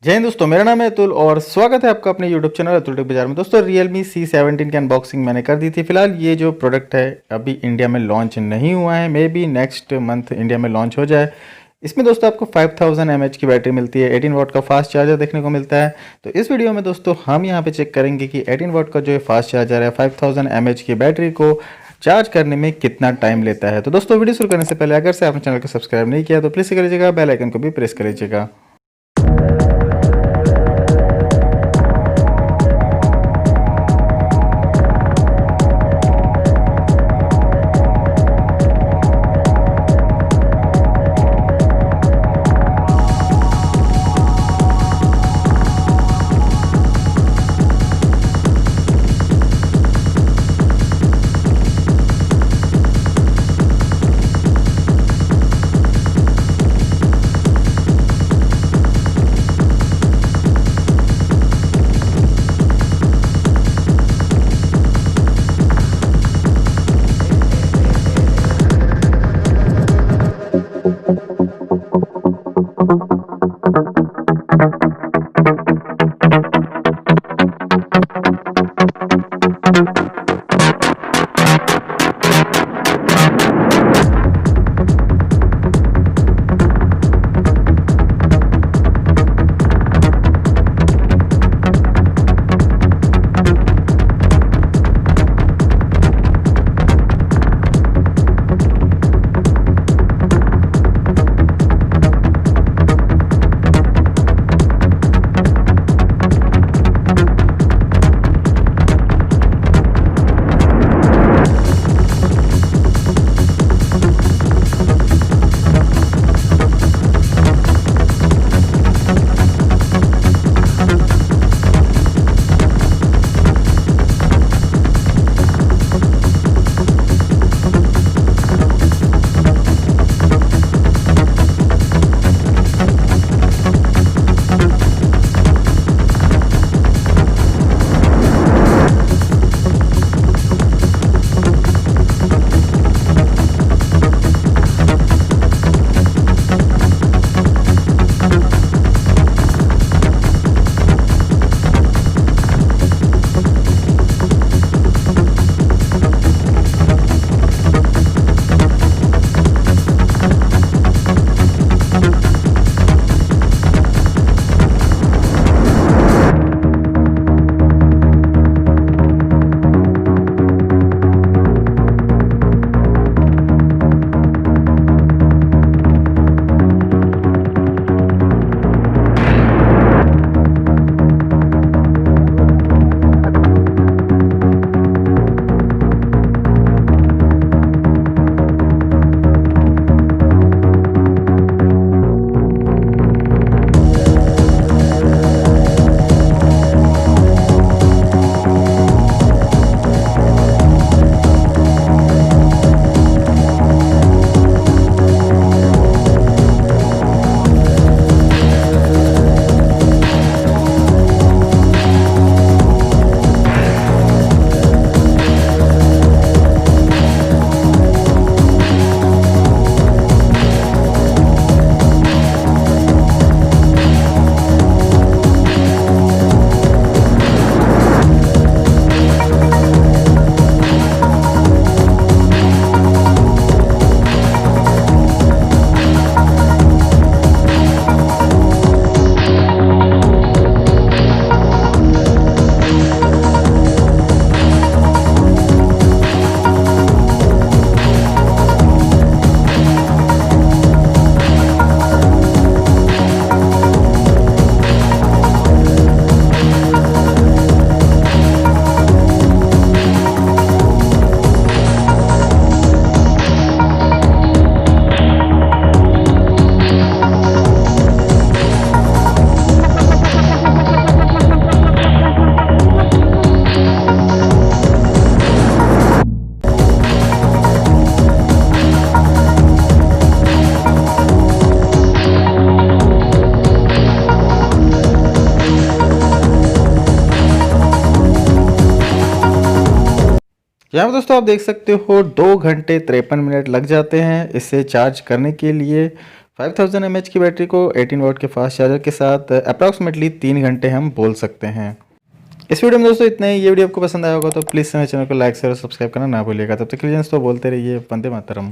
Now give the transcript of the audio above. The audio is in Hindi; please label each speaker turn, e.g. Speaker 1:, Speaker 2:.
Speaker 1: जय हिंद दोस्तों, मेरा नाम है अतुल और स्वागत है आपका अपने YouTube चैनल अतुल टेक बाजार में। दोस्तों Realme C17 की अनबॉक्सिंग मैंने कर दी थी। फिलहाल ये जो प्रोडक्ट है अभी इंडिया में लॉन्च नहीं हुआ है, may be next month India में लॉन्च हो जाए। इसमें दोस्तों आपको 5000 mAh की बैटरी मिलती है, 18 वाट का फास्ट चार्जर देखने को मिलता है। तो इस वीडियो में दोस्तों हम यहाँ पे चेक करेंगे कि 18 वाट का जो फास्ट चार्जर है 5000 mAh की बैटरी को चार्ज करने में कितना टाइम लेता है। तो दोस्तों वीडियो शुरू करने से पहले अगर से आपने चैनल को सब्सक्राइब नहीं किया तो प्लीज़ कर लीजिएगा, बेल आइकन को भी प्रेस कर लीजिएगा। यहाँ पर दोस्तों आप देख सकते हो 2 घंटे 53 मिनट लग जाते हैं इसे चार्ज करने के लिए 5000 mAh की बैटरी को 18 वाट के फास्ट चार्जर के साथ अप्रॉक्सीमेटली 3 घंटे हम बोल सकते हैं। इस वीडियो में दोस्तों इतना ही। ये वीडियो आपको पसंद आया होगा तो प्लीज़ मेरे चैनल को लाइक शेयर और सब्सक्राइब करना ना भूलिएगा। तब तक के लिए दोस्तों बोलते रहिए वंदे मातरम।